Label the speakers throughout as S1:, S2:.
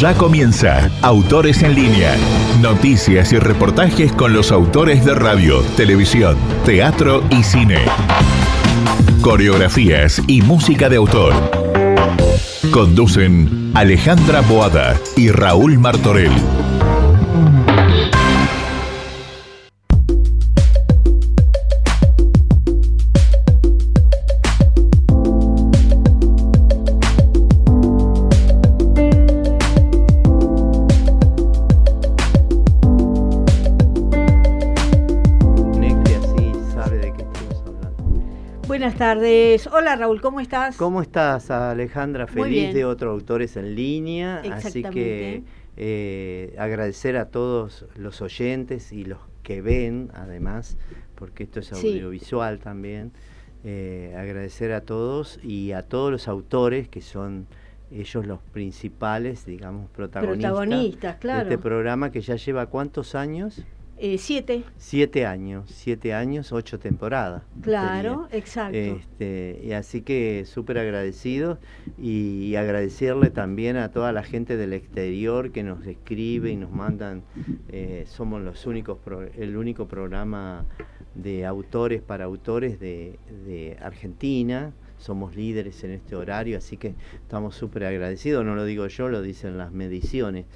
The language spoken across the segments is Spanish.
S1: Ya comienza Autores en Línea. Noticias y reportajes con los autores de radio, televisión, teatro y cine. Coreografías y música de autor. Conducen Alejandra Boada y Raúl Martorell.
S2: Buenas tardes. Hola Raúl, ¿cómo estás?
S3: ¿Cómo estás, Alejandra? Feliz de otros autores en línea. Así que agradecer a todos los oyentes y los que ven, además, porque esto es audiovisual también. Agradecer a todos y a todos los autores que son ellos los principales, digamos, protagonistas
S2: claro.
S3: de este programa que ya lleva ¿cuántos años?
S2: 7.
S3: 7 años, 8 temporadas.
S2: Claro, exacto.
S3: Y así que súper agradecidos y agradecerle también a toda la gente del exterior que nos escribe y nos mandan. Somos el único programa de autores para autores de Argentina. Somos líderes en este horario, así que estamos súper agradecidos. No lo digo yo, lo dicen las mediciones.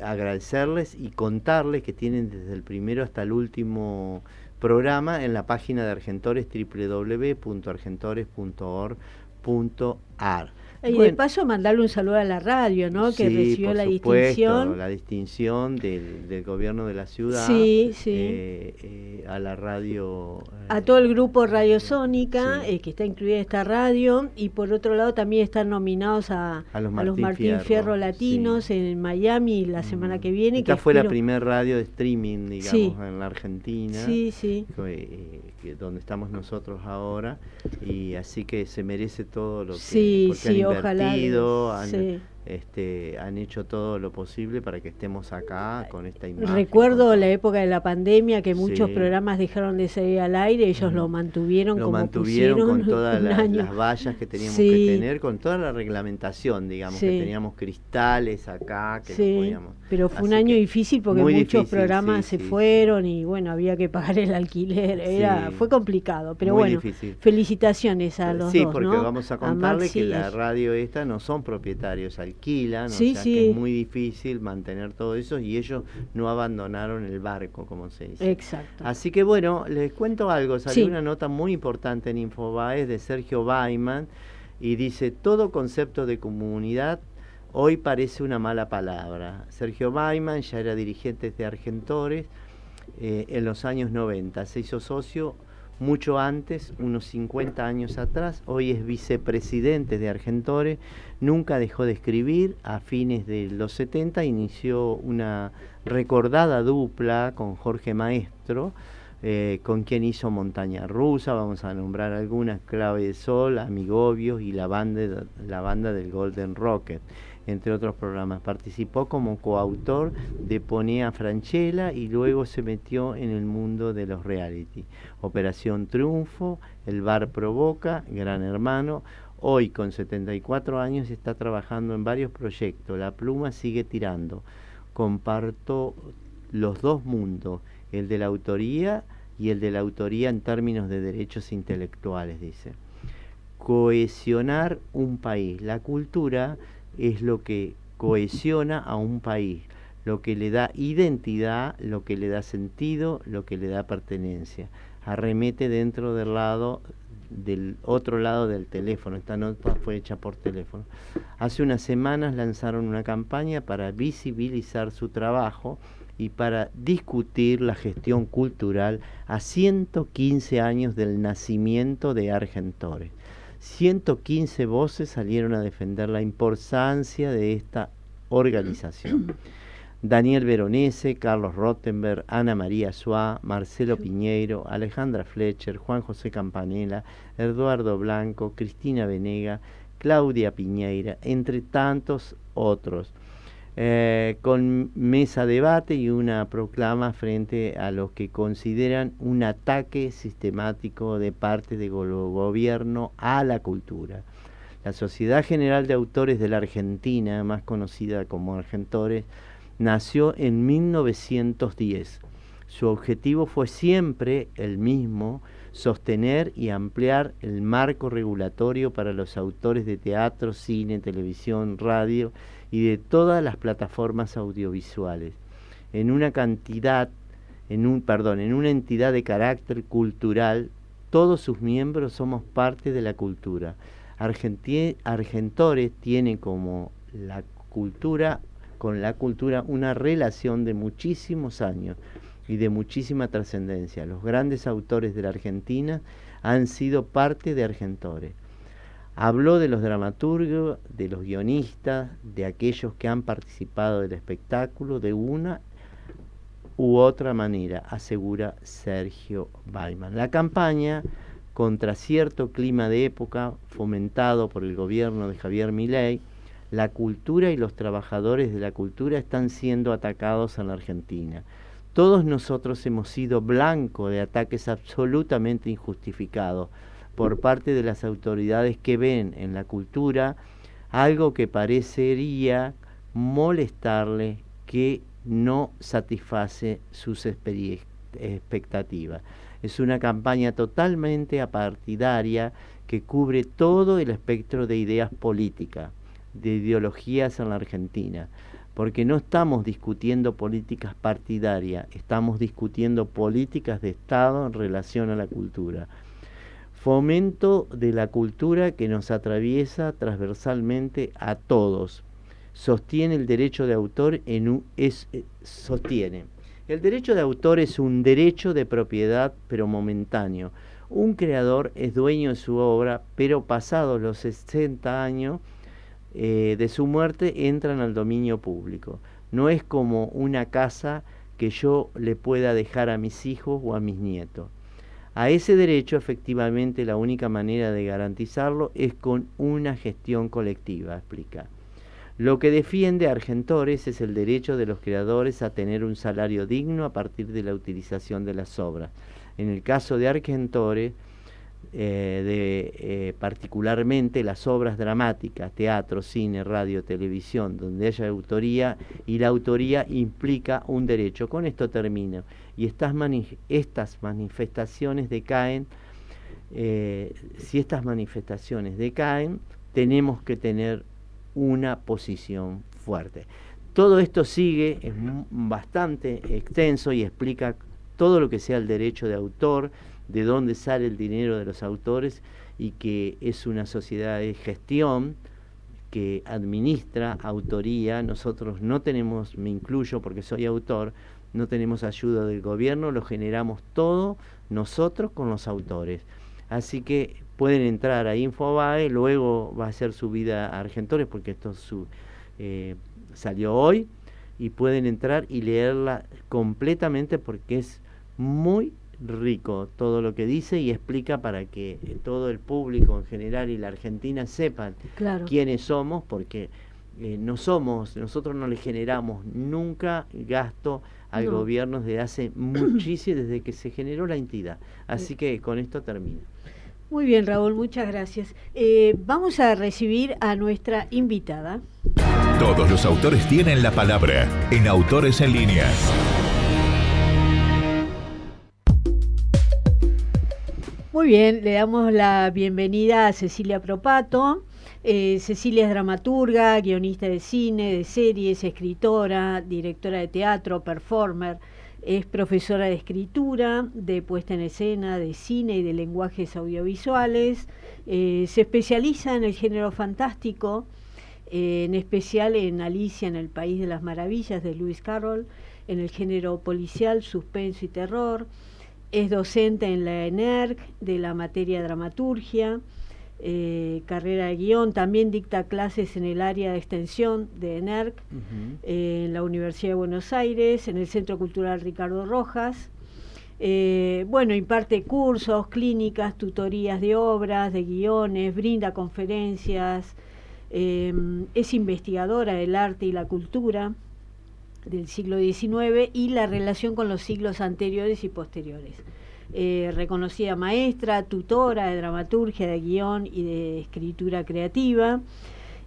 S3: Agradecerles y contarles que tienen desde el primero hasta el último programa en la página de Argentores, www.argentores.org.ar.
S2: Y de paso mandarle un saludo a la radio, ¿no? Que recibió la
S3: distinción del gobierno de la ciudad. A la radio.
S2: A todo el grupo Radiosónica, que está incluida esta radio, y por otro lado también están nominados a los Martín Fierro Latinos en Miami la semana que viene.
S3: Esta fue la primera radio de streaming, digamos, en la Argentina. Donde estamos nosotros ahora, y así que se merece todo lo que han invertido, han hecho todo lo posible para que estemos acá con esta imagen.
S2: Recuerdo la época de la pandemia que muchos programas dejaron de salir al aire, ellos lo mantuvieron con
S3: todas las vallas que teníamos que tener, con toda la reglamentación, digamos, que teníamos cristales acá, que no podíamos.
S2: Pero fue un año difícil porque muchos programas se fueron y bueno, había que pagar el alquiler, fue complicado, pero muy difícil. Felicitaciones a los dos,
S3: porque
S2: ¿no?
S3: Vamos a contarle que la radio esta no son propietarios, alquilan, que es muy difícil mantener todo eso y ellos no abandonaron el barco, como se dice.
S2: Exacto.
S3: Así que bueno, les cuento algo, salió una nota muy importante en Infobae de Sergio Baiman y dice: todo concepto de comunidad hoy parece una mala palabra. Sergio Baiman ya era dirigente de Argentores en los años 90, se hizo socio mucho antes, unos 50 años atrás, hoy es vicepresidente de Argentores, nunca dejó de escribir, a fines de los 70 inició una recordada dupla con Jorge Maestro, con quien hizo Montaña Rusa, vamos a nombrar algunas, Clave de Sol, Amigobios y la banda del Golden Rocket, entre otros programas. Participó como coautor de Ponea Franchella y luego se metió en el mundo de los reality. Operación Triunfo, El Bar Provoca, Gran Hermano. Hoy, con 74 años, está trabajando en varios proyectos. La pluma sigue tirando. Comparto los dos mundos, el de la autoría y el de la autoría en términos de derechos intelectuales, dice. Cohesionar un país. La cultura es lo que cohesiona a un país, lo que le da identidad, lo que le da sentido, lo que le da pertenencia. Arremete del otro lado del teléfono. Esta nota fue hecha por teléfono. Hace unas semanas lanzaron una campaña para visibilizar su trabajo y para discutir la gestión cultural a 115 años del nacimiento de Argentores. 115 voces salieron a defender la importancia de esta organización. Daniel Veronese, Carlos Rottenberg, Ana María Suá, Marcelo Piñeiro, Alejandra Fletcher, Juan José Campanella, Eduardo Blanco, Cristina Venega, Claudia Piñeira, entre tantos otros. Con mesa debate y una proclama frente a los que consideran un ataque sistemático de parte del gobierno a la cultura. La Sociedad General de Autores de la Argentina, más conocida como Argentores, nació en 1910. Su objetivo fue siempre el mismo: sostener y ampliar el marco regulatorio para los autores de teatro, cine, televisión, radio y de todas las plataformas audiovisuales, en una entidad de carácter cultural. Todos sus miembros somos parte de la cultura. Argentores tiene con la cultura una relación de muchísimos años y de muchísima trascendencia. Los grandes autores de la Argentina han sido parte de Argentores. Habló de los dramaturgos, de los guionistas, de aquellos que han participado del espectáculo de una u otra manera, asegura Sergio Baiman. La campaña contra cierto clima de época fomentado por el gobierno de Javier Milei, la cultura y los trabajadores de la cultura están siendo atacados en la Argentina. Todos nosotros hemos sido blanco de ataques absolutamente injustificados por parte de las autoridades que ven en la cultura algo que parecería molestarle, que no satisface sus expectativas. Es una campaña totalmente apartidaria que cubre todo el espectro de ideas políticas, de ideologías en la Argentina, porque no estamos discutiendo políticas partidarias, estamos discutiendo políticas de Estado en relación a la cultura. Fomento de la cultura que nos atraviesa transversalmente a todos. Sostiene el derecho de autor sostiene. El derecho de autor es un derecho de propiedad, pero momentáneo. Un creador es dueño de su obra, pero pasados los 60 años de su muerte entran al dominio público. No es como una casa que yo le pueda dejar a mis hijos o a mis nietos. A ese derecho, efectivamente, la única manera de garantizarlo es con una gestión colectiva, explica. Lo que defiende Argentores es el derecho de los creadores a tener un salario digno a partir de la utilización de las obras. En el caso de Argentores, particularmente las obras dramáticas, teatro, cine, radio, televisión, donde haya autoría, y la autoría implica un derecho. Con esto termino. Y estas manifestaciones decaen. Si estas manifestaciones decaen, tenemos que tener una posición fuerte. Todo esto sigue, es bastante extenso y explica todo lo que sea el derecho de autor, de dónde sale el dinero de los autores, y que es una sociedad de gestión que administra autoría. Nosotros no tenemos, me incluyo porque soy autor, no tenemos ayuda del gobierno, lo generamos todo nosotros con los autores. Así que pueden entrar a Infobae, luego va a ser subida a Argentores, porque esto salió hoy, y pueden entrar y leerla completamente porque es muy rico todo lo que dice, y explica para que todo el público en general y la Argentina sepan quiénes somos, porque nosotros no le generamos nunca gasto al gobierno desde hace muchísimo, desde que se generó la entidad. Así que con esto termino.
S2: Muy bien, Raúl, muchas gracias. Vamos a recibir a nuestra invitada.
S1: Todos los autores tienen la palabra en Autores en Línea.
S2: Muy bien, le damos la bienvenida a Cecilia Propato. Cecilia es dramaturga, guionista de cine, de series, escritora, directora de teatro, performer. Es profesora de escritura, de puesta en escena, de cine y de lenguajes audiovisuales. Se especializa en el género fantástico, en especial en Alicia en el País de las Maravillas de Lewis Carroll, en el género policial, suspenso y terror. Es docente en la ENERC de la materia dramaturgia, carrera de guión. También dicta clases en el área de extensión de ENERC, en la Universidad de Buenos Aires, en el Centro Cultural Ricardo Rojas. Imparte cursos, clínicas, tutorías de obras, de guiones, brinda conferencias. Es investigadora del arte y la cultura del siglo XIX y la relación con los siglos anteriores y posteriores. reconocida maestra, tutora de dramaturgia, de guión y de escritura creativa.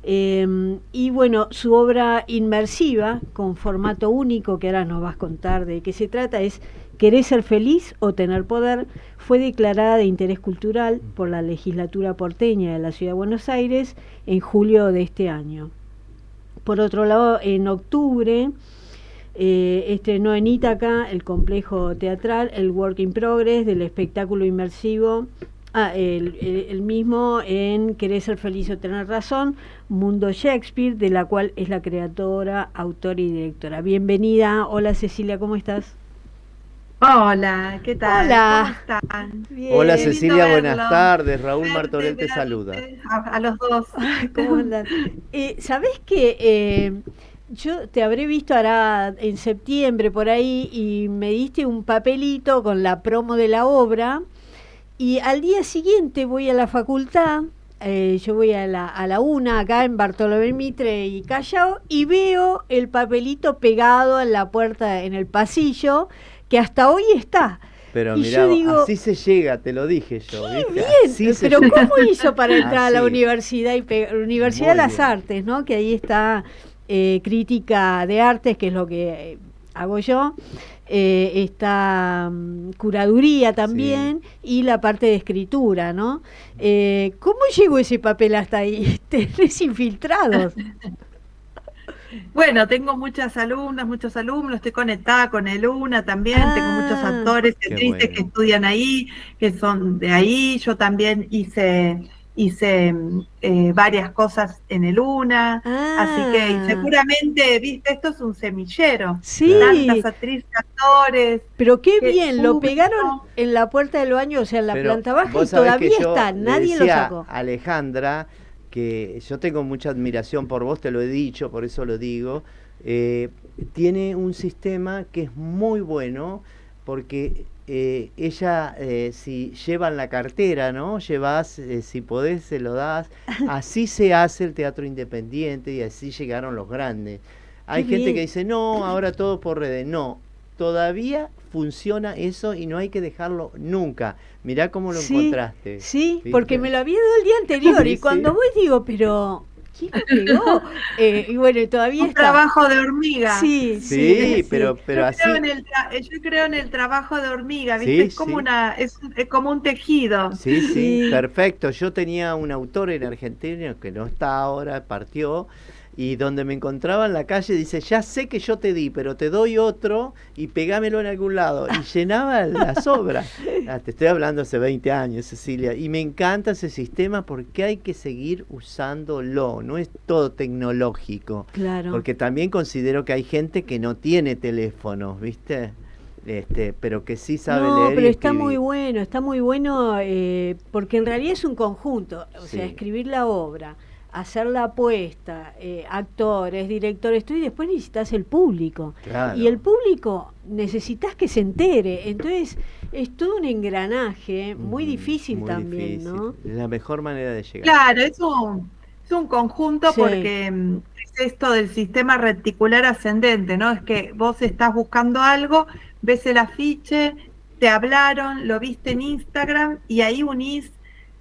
S2: Y bueno, su obra inmersiva, con formato único, que ahora nos vas a contar de qué se trata, es ¿Querés ser feliz o tener poder? Fue declarada de interés cultural por la legislatura porteña de la Ciudad de Buenos Aires en julio de este año. Por otro lado, en octubre estrenó en Ítaca, el complejo teatral, el Work in Progress del espectáculo inmersivo, el mismo en Querés ser feliz o tener razón, Mundo Shakespeare, de la cual es la creadora, autora y directora. Bienvenida. Hola Cecilia, ¿cómo estás?
S4: Hola, ¿qué tal?
S2: Hola.
S4: ¿Cómo están?
S2: Bien.
S3: Hola
S4: Qué lindo
S3: Cecilia, buenas
S4: verlo.
S3: tardes. Raúl
S4: Verte,
S3: Martorell te
S4: verte,
S3: saluda.
S4: a los dos.
S2: ¿Cómo andan? ¿Sabés que yo te habré visto ahora en septiembre por ahí y me diste un papelito con la promo de la obra y al día siguiente voy a la facultad, yo voy a la UNA acá en Bartolomé Mitre y Callao y veo el papelito pegado en la puerta, en el pasillo, que hasta hoy está.
S3: Pero
S2: Y
S3: mirá,
S2: yo digo,
S3: así se llega, te lo dije yo, ¿viste?
S2: bien,
S3: Así se
S2: pero
S3: llega.
S2: ¿cómo hizo para entrar a la
S3: Así.
S2: universidad Universidad de
S3: Muy
S2: las
S3: bien.
S2: Artes, ¿no? Que ahí está crítica de artes, que es lo que hago yo, está curaduría también y la parte de escritura, ¿no? ¿Cómo llegó ese papel hasta ahí? ¿Tenés infiltrados?
S4: Bueno, tengo muchas alumnas, muchos alumnos, estoy conectada con el UNA también, tengo muchos actores y
S3: Qué
S4: actrices que
S3: bueno.
S4: estudian ahí, que son de ahí, yo también hice varias cosas en el UNA, así que seguramente, viste, esto es un semillero,
S2: Sí.
S4: tantas actrices, actores,
S2: Pero qué
S4: que
S2: bien, lo
S4: público.
S2: pegaron en la puerta del baño, o sea, en la
S3: Pero
S2: planta baja y
S3: vos sabés que
S2: todavía
S3: yo
S2: está,
S3: le
S2: nadie lo
S3: decía
S2: sacó.
S3: a Alejandra que yo tengo mucha admiración por vos, te lo he dicho, por eso lo digo. Tiene un sistema que es muy bueno porque ella, si llevan la cartera, ¿no? Llevas, si podés, se lo das. Así se hace el teatro independiente y así llegaron los grandes. Hay gente
S2: bien.
S3: que dice, no, ahora todo por redes. No, todavía funciona eso y no hay que dejarlo nunca. Mirá cómo lo encontraste.
S2: Sí,
S3: ¿viste?
S2: porque me lo había dado el día anterior
S3: Sí,
S2: y cuando
S3: sí.
S2: voy digo, pero ¿quién lo pegó? Y bueno, y todavía
S4: Un
S2: está.
S4: trabajo de hormiga.
S2: Sí,
S3: Sí, pero
S4: Yo
S3: así.
S4: creo en el trabajo de hormiga, ¿viste?
S3: Sí,
S4: Es como
S3: sí.
S4: es como un tejido.
S3: Sí, sí,
S2: Sí.
S3: perfecto. Yo tenía un autor en Argentina que no está ahora, partió, y donde me encontraba en la calle dice, ya sé que yo te di, pero te doy otro y pegámelo en algún lado. Y llenaba las obras. Te estoy hablando hace 20 años, Cecilia, y me encanta ese sistema porque hay que seguir usándolo, no es todo tecnológico.
S2: Claro.
S3: Porque también considero que hay gente que no tiene teléfonos, ¿viste? Pero que sí sabe
S2: No,
S3: leer
S2: pero
S3: y
S2: está
S3: escribir.
S2: está muy bueno, porque en realidad es un conjunto, o sea,
S3: Sí.
S2: escribir la obra, hacer la apuesta, actores, directores, tú y después necesitas el público.
S3: Claro.
S2: Y el público necesitas que se entere, entonces es todo un engranaje muy difícil
S3: Muy
S2: también,
S3: difícil.
S2: ¿no?
S3: Es la mejor manera de llegar.
S4: Claro, es un conjunto
S2: Sí.
S4: porque es esto del sistema reticular ascendente, ¿no? Es que vos estás buscando algo, ves el afiche, te hablaron, lo viste en Instagram y ahí unís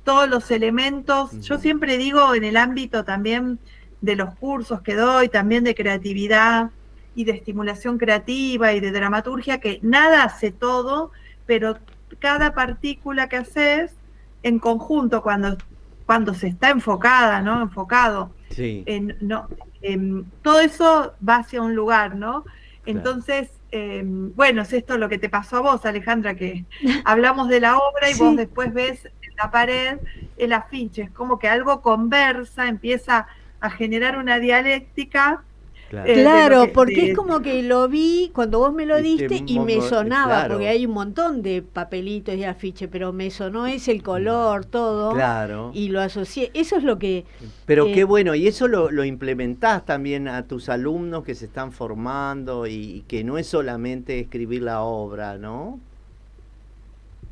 S4: todos los elementos. Yo siempre digo en el ámbito también de los cursos que doy, también de creatividad y de estimulación creativa y de dramaturgia, que nada hace todo, pero cada partícula que haces en conjunto cuando se está enfocada, ¿no? Enfocado.
S3: Sí.
S4: Todo eso va hacia un lugar, ¿no?
S3: Claro.
S4: Entonces, bueno, es esto lo que te pasó a vos, Alejandra, que hablamos de la obra y
S2: Sí.
S4: vos después ves en la pared el afiche, es como que algo conversa, empieza a generar una dialéctica.
S3: Claro.
S2: Claro, porque es como que lo vi cuando vos me lo diste y me sonaba,
S3: claro.
S2: porque hay un montón de papelitos y afiches, pero me sonó ese el color, todo,
S3: Claro.
S2: y lo asocié. Eso es lo que...
S3: Pero qué bueno, y eso lo implementás también a tus alumnos que se están formando y que no es solamente escribir la obra, ¿no?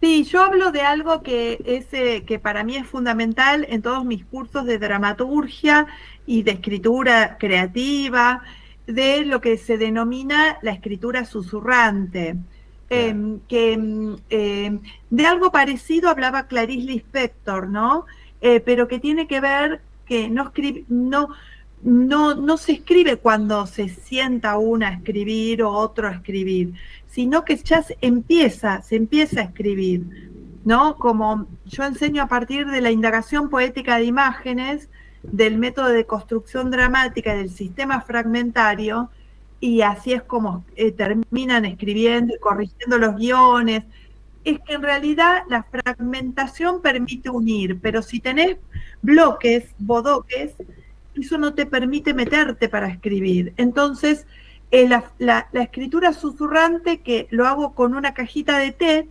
S4: Sí, yo hablo de algo que para mí es fundamental en todos mis cursos de dramaturgia y de escritura creativa, de lo que se denomina la escritura susurrante, De algo parecido hablaba Clarice Lispector, ¿no? Pero que tiene que ver que no se escribe cuando se sienta uno a escribir o otro a escribir, sino que ya se empieza a escribir, ¿no? Como yo enseño a partir de la indagación poética de imágenes, del método de construcción dramática y del sistema fragmentario, y así es como terminan escribiendo y corrigiendo los guiones. Es que en realidad la fragmentación permite unir, pero si tenés bloques, bodoques, eso no te permite meterte para escribir. Entonces, la escritura susurrante, que lo hago con una cajita de té,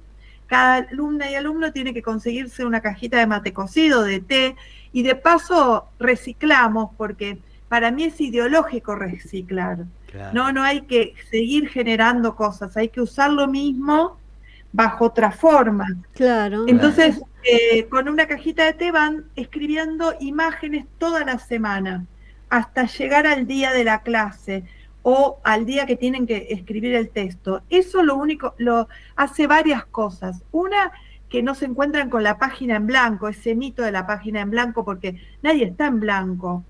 S4: cada alumna y alumno tiene que conseguirse una cajita de mate cocido, de té, y de paso reciclamos, porque para mí es ideológico reciclar. Claro. No hay que seguir generando cosas, hay que usar lo mismo bajo otra forma.
S2: Claro.
S4: Entonces, con una cajita de té van escribiendo imágenes toda la semana, hasta llegar al día de la clase o al día que tienen que escribir el texto. Eso lo hace varias cosas. Una, que no se encuentran con la página en blanco, ese mito de la página en blanco, porque nadie está en blanco.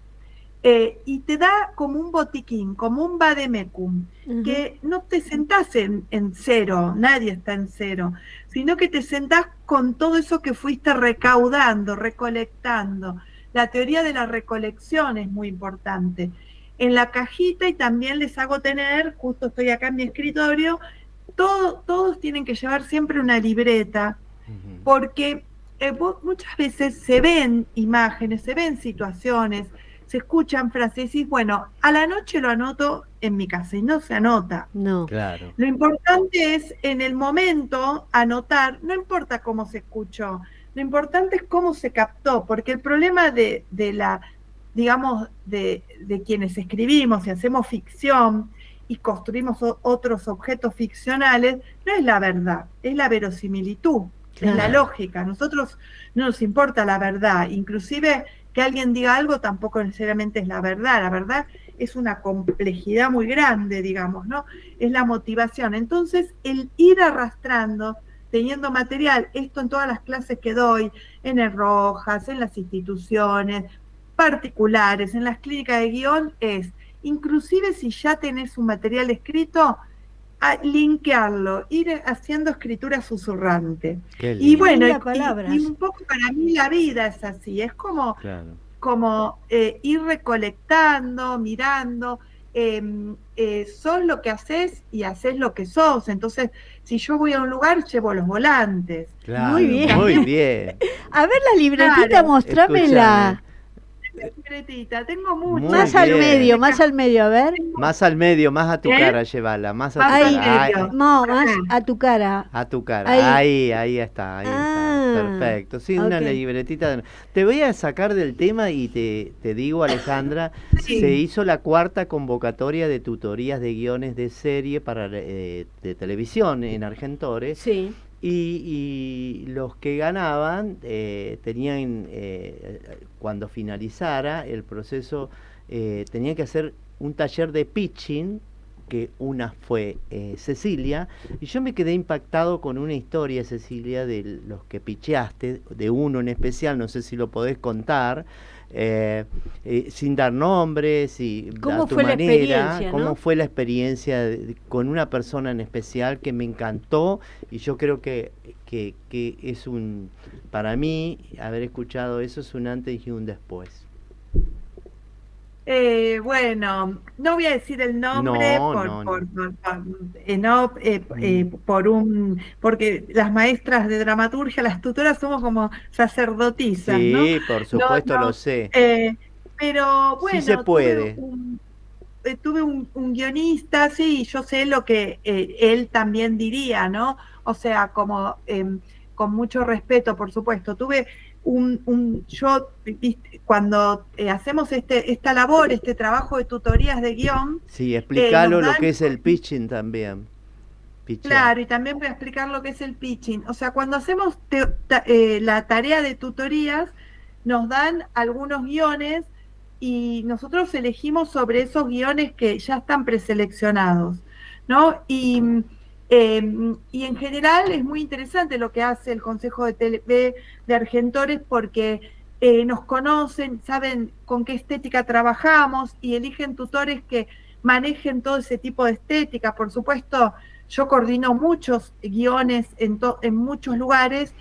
S4: Y te da como un botiquín, como un vademecum, que no te sentás en cero, nadie está en cero, sino que te sentás con todo eso que fuiste recaudando, recolectando. La teoría de la recolección es muy importante. En la cajita, y también les hago tener, justo estoy acá en mi escritorio, todos tienen que llevar siempre una libreta, porque muchas veces se ven imágenes, se ven situaciones, se escuchan frases y decís, bueno, a la noche lo anoto en mi casa, y no se anota.
S2: No.
S3: Claro.
S4: Lo importante es en el momento anotar, no importa cómo se escuchó, lo importante es cómo se captó, porque el problema de quienes escribimos y hacemos ficción y construimos otros objetos ficcionales, no es la verdad, es la verosimilitud, es la lógica. A nosotros no nos importa la verdad, inclusive que alguien diga algo tampoco necesariamente es la verdad es una complejidad muy grande, digamos, ¿no? Es la motivación. Entonces, el ir arrastrando, teniendo material, esto en todas las clases que doy, en el Rojas, en las instituciones particulares, en las clínicas de guión, es, inclusive si ya tenés un material escrito, a linkearlo, ir haciendo escritura susurrante. Y bueno, y un poco para mí la vida es así, es como, ir recolectando, mirando, sos lo que haces y haces lo que sos. Entonces, si yo voy a un lugar, llevo los volantes.
S3: Claro, muy bien.
S2: A ver la libretita, mostrámela.
S4: Libretita, tengo mucho.
S2: Más al medio, a ver.
S3: Más al medio, más a tu cara, llévala, más a tu
S2: cara. No, más a tu cara.
S3: A tu cara, ahí está, perfecto. Sí, una libretita. Te voy a sacar del tema y te digo, Alejandra, se hizo la 4ª convocatoria de tutorías de guiones de serie para de televisión en Argentores.
S2: Sí.
S3: Y los que ganaban tenían, cuando finalizara el proceso, tenían que hacer un taller de pitching, que una fue Cecilia, y yo me quedé impactado con una historia, Cecilia, de los que pitcheaste, de uno en especial, no sé si lo podés contar, sin dar nombres y
S2: ¿cómo
S3: a tu
S2: fue
S3: manera,
S2: ¿no?
S3: cómo fue la experiencia con una persona en especial que me encantó, y yo creo que es para mí, haber escuchado eso es un antes y un después.
S4: Bueno, no voy a decir el nombre porque las maestras de dramaturgia, las tutoras, somos como sacerdotisas,
S3: sí,
S4: ¿no?
S3: Sí, por supuesto, lo sé.
S4: Pero bueno,
S3: sí se puede.
S4: Tuve un guionista, sí, yo sé lo que él también diría, ¿no? O sea, como con mucho respeto, por supuesto. Tuve yo, cuando hacemos esta labor, este trabajo de tutorías de guión.
S3: Sí, explícalo lo que es el pitching también.
S4: Claro, y también voy a explicar lo que es el pitching. O sea, cuando hacemos la tarea de tutorías, nos dan algunos guiones y nosotros elegimos sobre esos guiones que ya están preseleccionados, ¿no? Y Y en general es muy interesante lo que hace el Consejo de TV de Argentores porque nos conocen, saben con qué estética trabajamos y eligen tutores que manejen todo ese tipo de estética. Por supuesto, yo coordino muchos guiones en muchos lugares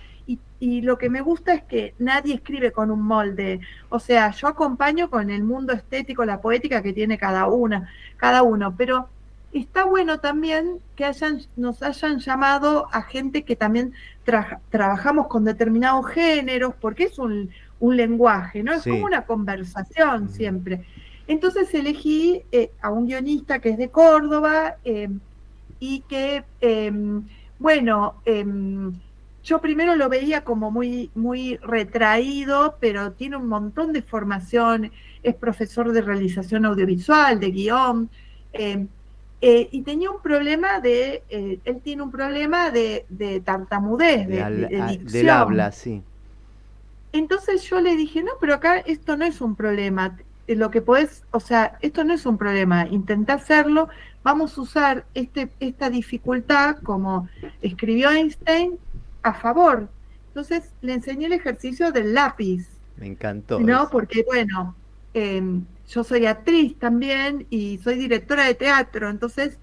S4: y lo que me gusta es que nadie escribe con un molde. O sea, yo acompaño con el mundo estético, la poética que tiene cada uno, pero está bueno también que nos hayan llamado a gente que también trabajamos con determinados géneros, porque es un lenguaje, ¿no? Es como una conversación siempre. Entonces elegí a un guionista que es de Córdoba y que, bueno, yo primero lo veía como muy, muy retraído, pero tiene un montón de formación, es profesor de realización audiovisual, de guión, y tenía un problema él tiene un problema de tartamudez, de dicción.
S3: Del habla, sí.
S4: Entonces yo le dije, no, pero acá esto no es un problema, lo que podés, o sea, esto no es un problema, intenta hacerlo, vamos a usar esta dificultad, como escribió Einstein, a favor. Entonces le enseñé el ejercicio del lápiz.
S3: Me encantó.
S4: ¿No? Eso. Porque, bueno, yo soy actriz también y soy directora de teatro, entonces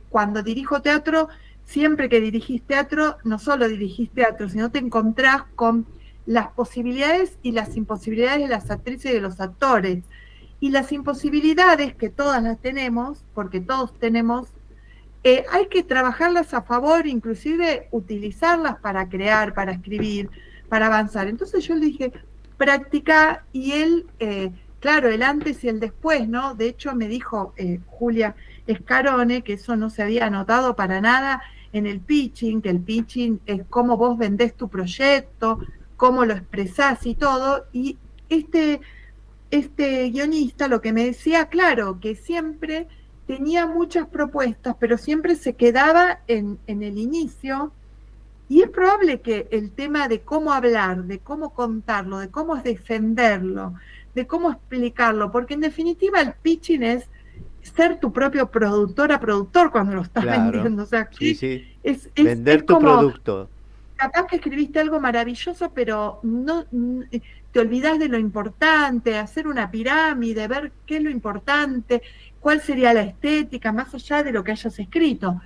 S4: cuando dirijo teatro, siempre que dirigís teatro, no solo dirigís teatro, sino te encontrás con las posibilidades y las imposibilidades de las actrices y de los actores. Y las imposibilidades, que todas las tenemos, porque todos tenemos, hay que trabajarlas a favor, inclusive utilizarlas para crear, para escribir, para avanzar. Entonces yo le dije, practica, y él, claro, el antes y el después, ¿no? De hecho me dijo Julia Escarone que eso no se había notado para nada en el pitching, que el pitching es cómo vos vendés tu proyecto, cómo lo expresás y todo, y este guionista lo que me decía, claro, que siempre tenía muchas propuestas, pero siempre se quedaba en el inicio, y es probable que el tema de cómo hablar, de cómo contarlo, de cómo defenderlo, de cómo explicarlo, porque en definitiva el pitching es ser tu propio productor cuando lo estás vendiendo. O sea,
S3: sí.
S4: Es
S3: vender tu producto.
S4: Capaz que escribiste algo maravilloso, pero no te olvidás de lo importante, hacer una pirámide, ver qué es lo importante, cuál sería la estética, más allá de lo que hayas escrito.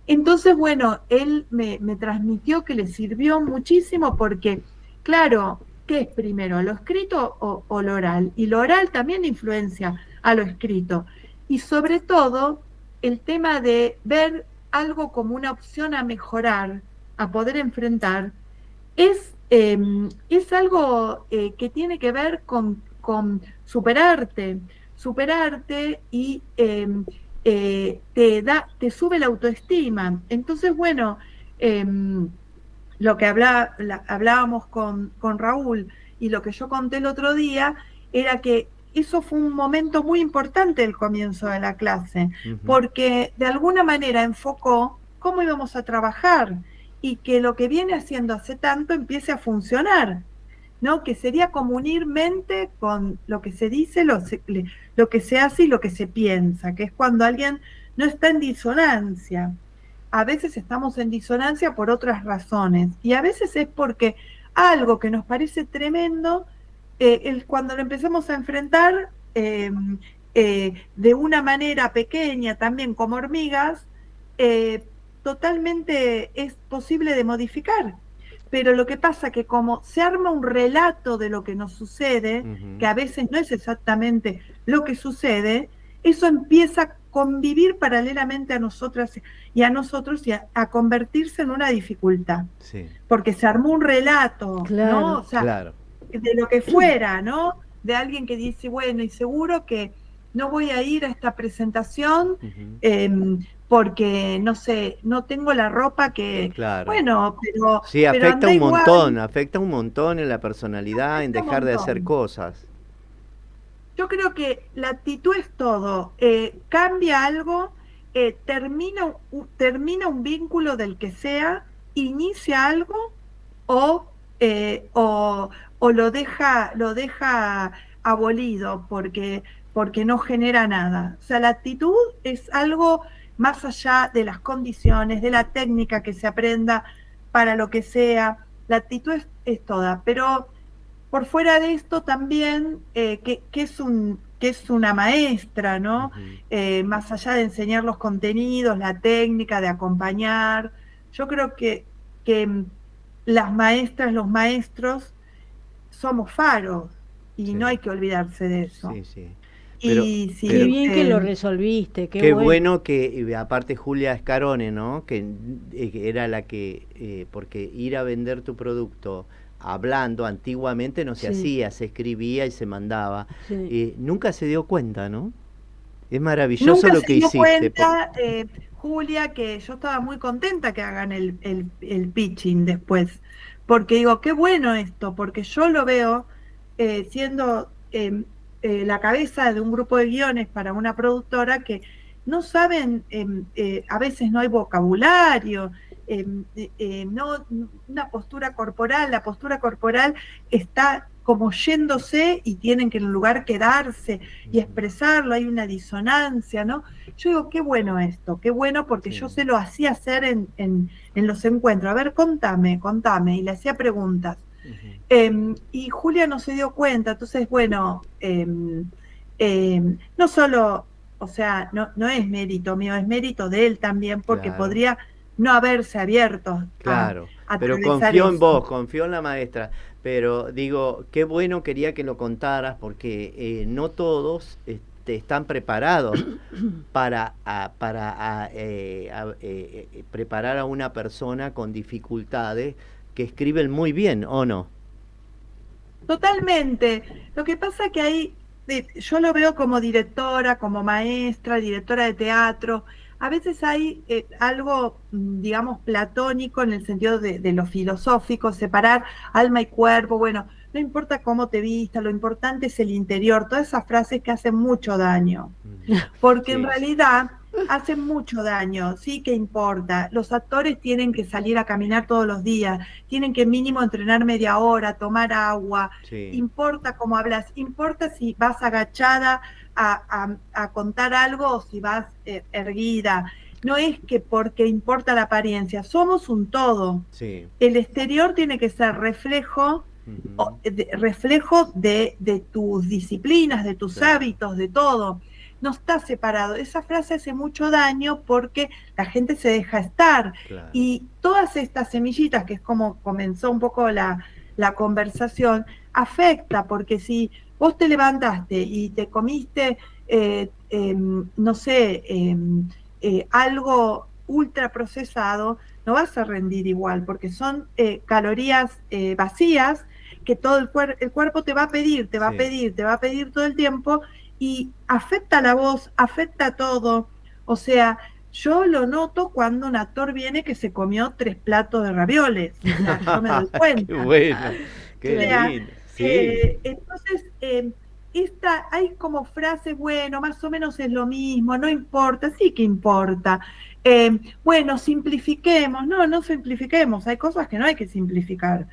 S4: Entonces, bueno, él me transmitió que le sirvió muchísimo porque, claro, ¿qué es primero, lo escrito o lo oral? Y lo oral también influencia a lo escrito. Y sobre todo, el tema de ver algo como una opción a mejorar, a poder enfrentar, es algo que tiene que ver con superarte y te sube la autoestima. Entonces, bueno, lo que hablábamos con Raúl y lo que yo conté el otro día era que eso fue un momento muy importante del comienzo de la clase, porque de alguna manera enfocó cómo íbamos a trabajar y que lo que viene haciendo hace tanto empiece a funcionar, ¿no? Que sería como unir mente con lo que se dice, lo que se hace y lo que se piensa, que es cuando alguien no está en disonancia. A veces estamos en disonancia por otras razones y a veces es porque algo que nos parece tremendo, cuando lo empezamos a enfrentar de una manera pequeña, también como hormigas, totalmente es posible de modificar. Pero lo que pasa que como se arma un relato de lo que nos sucede, que a veces no es exactamente lo que sucede, eso empieza a convivir paralelamente a nosotras y a nosotros y a convertirse en una dificultad.
S3: Sí.
S4: Porque se armó un relato,
S2: claro,
S4: ¿no? O sea, de lo que fuera, ¿no? De alguien que dice, bueno, y seguro que no voy a ir a esta presentación porque, no sé, no tengo la ropa que...
S3: Claro.
S4: Bueno, pero...
S3: Sí, afecta
S4: pero
S3: un montón en la personalidad, en dejar de hacer cosas.
S4: Yo creo que la actitud es todo. Cambia algo, termina un vínculo del que sea, inicia algo o lo deja abolido porque no genera nada. O sea, la actitud es algo más allá de las condiciones, de la técnica que se aprenda para lo que sea. La actitud es toda, pero por fuera de esto también, que es una maestra, ¿no? Más allá de enseñar los contenidos, la técnica, de acompañar, yo creo que las maestras, los maestros, somos faros, y no hay que olvidarse de eso.
S3: Sí, sí.
S4: Y sí,
S2: Qué bien que lo resolviste,
S3: qué bueno que, aparte Julia Scarone, ¿no? Que era la que, porque ir a vender tu producto hablando antiguamente no se hacía, se escribía y se mandaba. Nunca se dio cuenta, ¿no? Es maravilloso
S4: nunca
S3: lo que hiciste.
S4: Nunca se dio cuenta, Julia, que yo estaba muy contenta que hagan el pitching después, porque digo, qué bueno esto, porque yo lo veo siendo la cabeza de un grupo de guiones para una productora que no saben, a veces no hay vocabulario, no, una postura corporal, la postura corporal está como yéndose y tienen que en un lugar quedarse y expresarlo, hay una disonancia, ¿no? Yo digo, qué bueno esto, qué bueno, porque yo se lo hacía hacer en los encuentros. A ver, contame, y le hacía preguntas. Y Julia no se dio cuenta, entonces, bueno, no solo, o sea, no es mérito mío, es mérito de él también, porque podría no haberse abierto a
S3: pero confío en vos, confío en la maestra, pero digo, qué bueno, quería que lo contaras, porque no todos están preparados para preparar a una persona con dificultades que escriben muy bien, ¿o no?
S4: Totalmente. Lo que pasa es que ahí, yo lo veo como directora, como maestra, directora de teatro. A veces hay algo, digamos, platónico en el sentido de lo filosófico, separar alma y cuerpo. Bueno, no importa cómo te vistas, lo importante es el interior. Todas esas frases que hacen mucho daño. Porque en realidad hacen mucho daño, sí que importa. Los actores tienen que salir a caminar todos los días, tienen que mínimo entrenar media hora, tomar agua. Importa cómo hablas, importa si vas agachada a contar algo o si vas erguida. No es que porque importa la apariencia, somos un todo. El exterior tiene que ser reflejo, reflejo de tus disciplinas, de tus hábitos, de todo. No está separado. Esa frase hace mucho daño porque la gente se deja estar. Y todas estas semillitas, que es como comenzó un poco la conversación, afecta, porque si vos te levantaste y te comiste, no sé, algo ultraprocesado, no vas a rendir igual, porque son calorías vacías que todo el cuerpo te va a pedir, te va a pedir todo el tiempo, y afecta la voz, afecta todo. O sea, yo lo noto cuando un actor viene que se comió 3 platos de ravioles. O sea, yo me doy cuenta.
S3: Qué bueno, qué lindo.
S4: Entonces, hay como frases, bueno, más o menos es lo mismo, no importa, sí que importa. Bueno, simplifiquemos. No simplifiquemos, hay cosas que no hay que simplificar.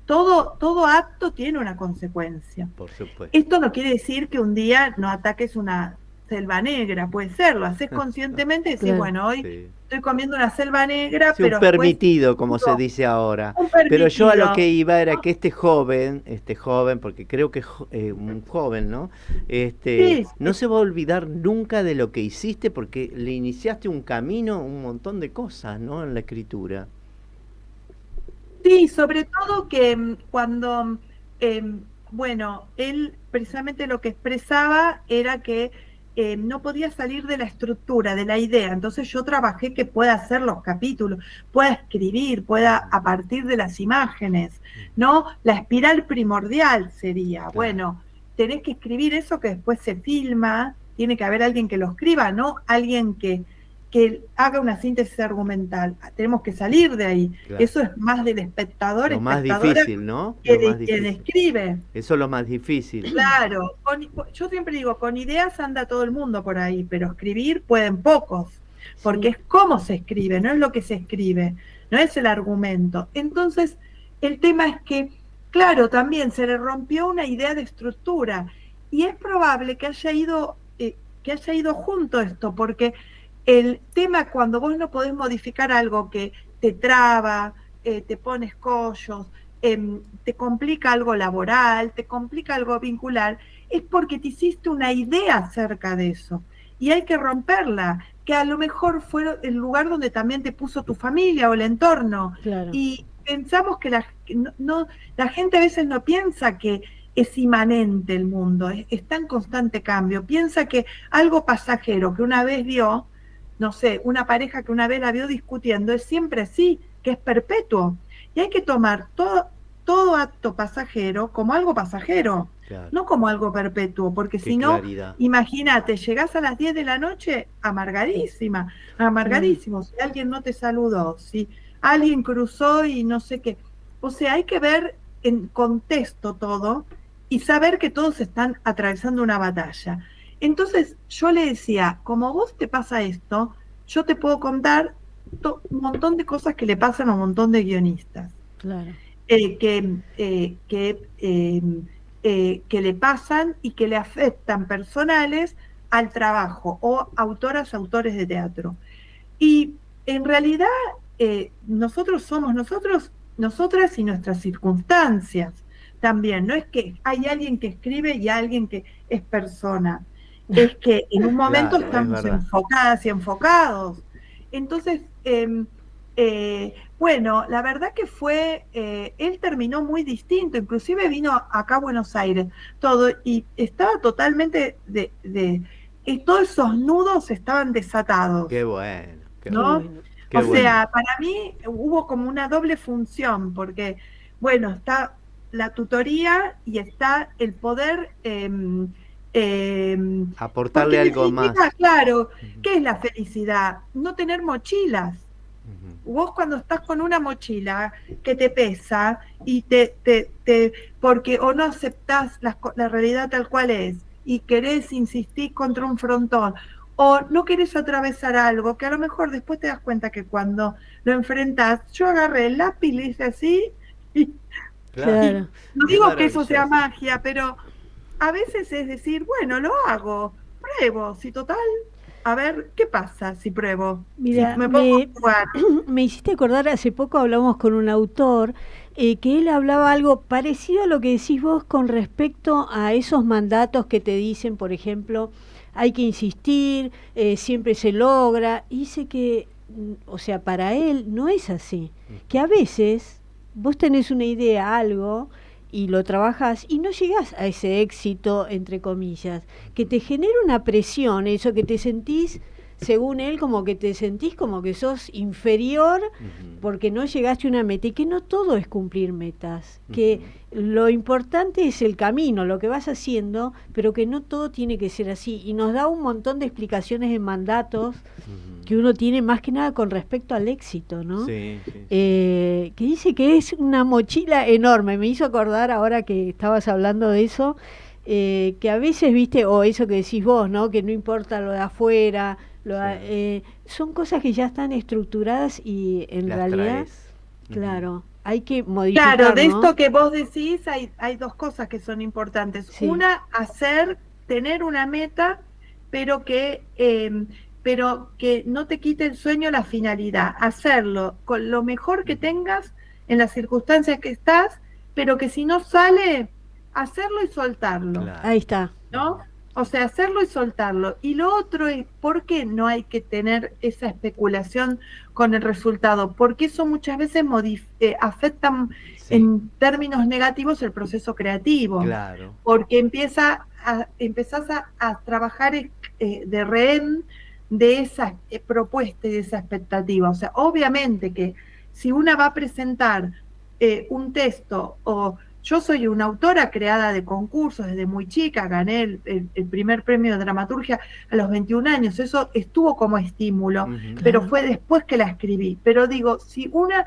S4: Todo acto tiene una consecuencia.
S3: Por supuesto.
S4: Esto no quiere decir que un día no ataques una selva negra, puede ser, lo haces conscientemente y decís, bueno, hoy estoy comiendo una selva negra, pero
S3: un permitido, como se dice ahora. Pero yo a lo que iba era que este joven, porque creo que es un joven, ¿no? No se va a olvidar nunca de lo que hiciste, porque le iniciaste un camino, un montón de cosas, ¿no? En la escritura.
S4: Sí, sobre todo que cuando, bueno, él precisamente lo que expresaba era que no podía salir de la estructura, de la idea. Entonces yo trabajé que pueda hacer los capítulos, pueda escribir, pueda a partir de las imágenes, ¿no? La espiral primordial sería, bueno, tenés que escribir eso que después se filma, tiene que haber alguien que lo escriba, no alguien que haga una síntesis argumental. Tenemos que salir de ahí. Eso es más del espectador,
S3: lo más difícil, ¿no?
S4: Que de quien escribe.
S3: Eso es lo más difícil.
S4: Claro. Yo siempre digo, con ideas anda todo el mundo por ahí, pero escribir pueden pocos, porque es cómo se escribe, no es lo que se escribe, no es el argumento. Entonces, el tema es que, claro, también se le rompió una idea de estructura, y es probable que haya ido que haya ido junto esto, porque el tema cuando vos no podés modificar algo que te traba, te pone escollos, te complica algo laboral, te complica algo vincular, es porque te hiciste una idea acerca de eso. Y hay que romperla, que a lo mejor fue el lugar donde también te puso tu familia o el entorno.
S2: Claro.
S4: Y pensamos que la gente a veces no piensa que es inmanente el mundo, está en constante cambio. Piensa que algo pasajero que una vez vio, no sé, una pareja que una vez la vio discutiendo, es siempre así, que es perpetuo. Y hay que tomar todo acto pasajero como algo pasajero, claro, no como algo perpetuo, porque si no, imagínate, llegás a las 10 de la noche amargadísimo, si alguien no te saludó, si alguien cruzó y no sé qué. O sea, hay que ver en contexto todo y saber que todos están atravesando una batalla. Entonces yo le decía, como vos te pasa esto, yo te puedo contar un montón de cosas que le pasan a un montón de guionistas.
S2: Claro.
S4: Que le pasan y que le afectan personales al trabajo, o autores de teatro. Y en realidad nosotros somos nosotras y nuestras circunstancias también. No es que hay alguien que escribe y alguien que es persona. Es que en un momento claro, estamos enfocadas y enfocados. Entonces, bueno, la verdad que fue, él terminó muy distinto, inclusive vino acá a Buenos Aires, todo, y estaba totalmente y todos esos nudos estaban desatados.
S3: Qué bueno.
S4: ¿No? Qué bueno. Sea, para mí hubo como una doble función, porque, bueno, está la tutoría y está el poder
S3: aportarle algo más.
S4: Claro, ¿qué es la felicidad? No tener mochilas. Vos cuando estás con una mochila que te pesa y porque o no aceptás la realidad tal cual es y querés insistir contra un frontón, o no querés atravesar algo que a lo mejor después te das cuenta que cuando lo enfrentás, yo agarré el lápiz, le hice así y,
S2: claro.
S4: y no digo que eso sea magia, pero a veces es decir, bueno, lo hago, pruebo, si total, a ver, ¿qué pasa si pruebo?
S2: Mira,
S4: si me pongo a jugar.
S2: Me hiciste acordar, hace poco hablamos con un autor que él hablaba algo parecido a lo que decís vos con respecto a esos mandatos que te dicen, por ejemplo, hay que insistir, siempre se logra, y dice que, o sea, para él no es así, que a veces vos tenés una idea, algo, y lo trabajás y no llegás a ese éxito, entre comillas, que te genera una presión, eso que te sentís, según él, como que te sentís como que sos inferior porque no llegaste a una meta, y que no todo es cumplir metas, que lo importante es el camino, lo que vas haciendo, pero que no todo tiene que ser así, y nos da un montón de explicaciones en mandatos que uno tiene más que nada con respecto al éxito, ¿no?
S3: Sí.
S2: Que dice que es una mochila enorme. Me hizo acordar ahora que estabas hablando de eso, que a veces, viste, o eso que decís vos, ¿no? Que no importa lo de afuera, son cosas que ya están estructuradas y en las realidad, traes. Claro, hay que modificar.
S4: Claro, de esto que vos decís hay dos cosas que son importantes. Sí. Una, tener una meta, pero que no te quite el sueño, la finalidad, hacerlo con lo mejor que tengas en las circunstancias que estás, pero que si no sale, hacerlo y soltarlo.
S2: Claro. Ahí está.
S4: ¿No? O sea, hacerlo y soltarlo. Y lo otro es, ¿por qué no hay que tener esa especulación con el resultado? Porque eso muchas veces afecta en términos negativos el proceso creativo.
S3: Claro.
S4: Porque empezás a trabajar de rehén de esa propuesta y de esa expectativa. O sea, obviamente que si una va a presentar un texto, o yo soy una autora creada de concursos desde muy chica, gané el primer premio de dramaturgia a los 21 años, eso estuvo como estímulo, pero fue después que la escribí. Pero digo, si una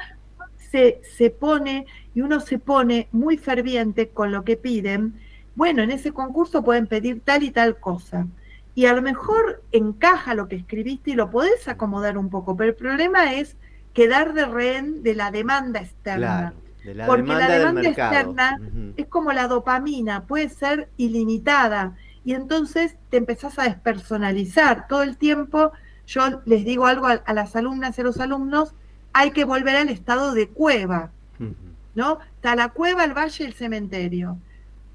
S4: se pone, y uno se pone muy ferviente con lo que piden, bueno, en ese concurso pueden pedir tal y tal cosa. Y a lo mejor encaja lo que escribiste y lo podés acomodar un poco, pero el problema es quedar de rehén de la demanda externa.
S3: Claro,
S4: porque la demanda externa es como la dopamina, puede ser ilimitada, y entonces te empezás a despersonalizar todo el tiempo. Yo les digo algo a las alumnas y a los alumnos, hay que volver al estado de cueva, ¿no? Está la cueva, el valle y el cementerio,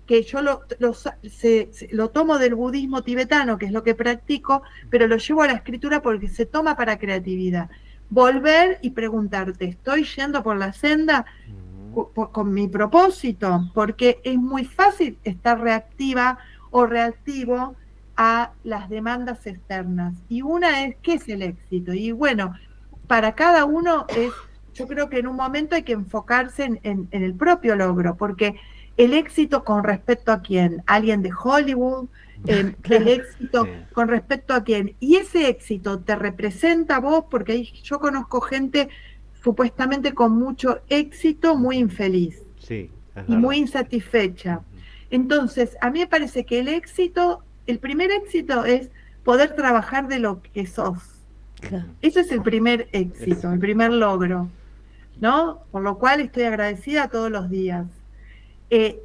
S4: que yo lo tomo del budismo tibetano, que es lo que practico, pero lo llevo a la escritura porque se toma para creatividad. Volver y preguntarte, ¿estoy yendo por la senda con mi propósito? Porque es muy fácil estar reactiva o reactivo a las demandas externas. Y una es, ¿qué es el éxito? Y bueno, para cada uno yo creo que en un momento hay que enfocarse en el propio logro, porque el éxito con respecto a quién, alguien de Hollywood,
S2: Claro.
S4: el éxito con respecto a quién, y ese éxito te representa a vos, porque yo conozco gente supuestamente con mucho éxito, muy infeliz
S3: Sí, es
S4: y
S3: verdad.
S4: muy insatisfecha. Entonces, a mí me parece que el primer éxito es poder trabajar de lo que sos.
S2: Claro.
S4: Ese es el primer éxito, el primer logro, ¿no? Por lo cual estoy agradecida todos los días.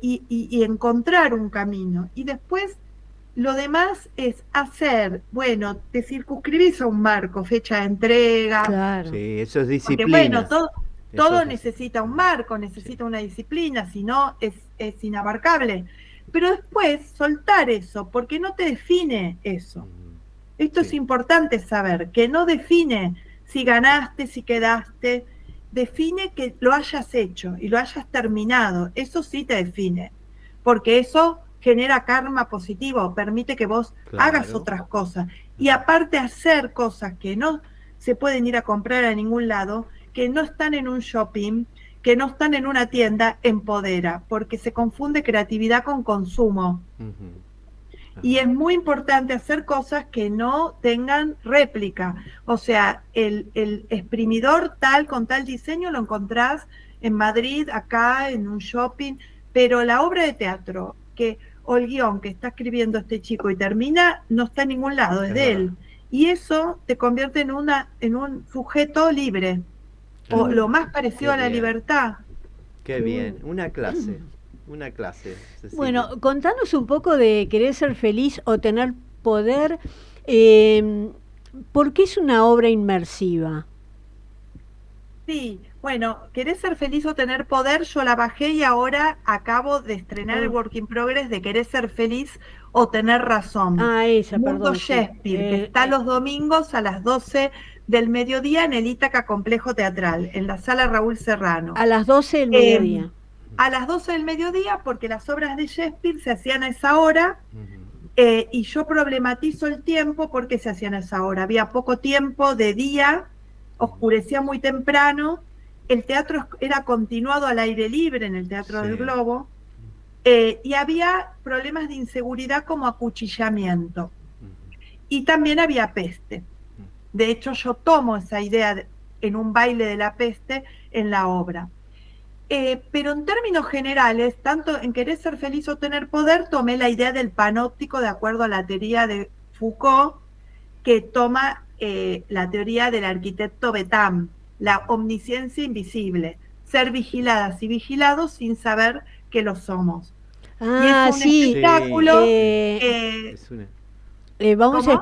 S4: Y encontrar un camino. Y después lo demás es hacer, bueno, te circunscribís a un marco, fecha de entrega,
S2: Claro.
S3: Sí, eso es
S4: porque
S3: disciplina.
S4: bueno, todo
S3: Eso es
S4: necesita un marco, necesita una disciplina, si no es inabarcable. Pero después soltar eso, porque no te define eso. Esto es importante saber, que no define si ganaste, si quedaste, define que lo hayas hecho y lo hayas terminado, eso sí te define, porque eso genera karma positivo, permite que vos hagas otras cosas, y aparte hacer cosas que no se pueden ir a comprar a ningún lado, que no están en un shopping, que no están en una tienda, empodera, porque se confunde creatividad con consumo. Y es muy importante hacer cosas que no tengan réplica. O sea, el exprimidor tal con tal diseño lo encontrás en Madrid, acá, en un shopping, pero la obra de teatro o el guión que está escribiendo este chico y termina, no está en ningún lado, es de él. Y eso te convierte en un sujeto libre, o lo más parecido a la libertad.
S3: Qué bien, una clase, Cecilia.
S2: Bueno, contanos un poco de querer ser feliz o tener poder. ¿Por qué es una obra inmersiva?
S4: Sí, bueno, ¿querés ser feliz o tener poder? Yo la bajé y ahora acabo de estrenar el Work in Progress de Querés ser feliz o tener razón.
S2: Esa,
S4: Mundo
S2: perdón.
S4: Shakespeare, que está los domingos a las 12 del mediodía en el Ítaca Complejo Teatral, en la sala Raúl Serrano.
S2: A las 12 del mediodía.
S4: A las 12 del mediodía, porque las obras de Shakespeare se hacían a esa hora, y yo problematizo el tiempo porque se hacían a esa hora. Había poco tiempo de día, oscurecía muy temprano, el teatro era continuado al aire libre en el Teatro del Globo, y había problemas de inseguridad como acuchillamiento. Y también había peste. De hecho, yo tomo esa idea en un baile de la peste en la obra. Pero en términos generales, tanto en Querer ser feliz o tener poder, tomé la idea del panóptico de acuerdo a la teoría de Foucault, que toma la teoría del arquitecto Betam, la omnisciencia invisible, ser vigiladas y vigilados sin saber que lo somos. Y es un espectáculo.
S2: Vamos a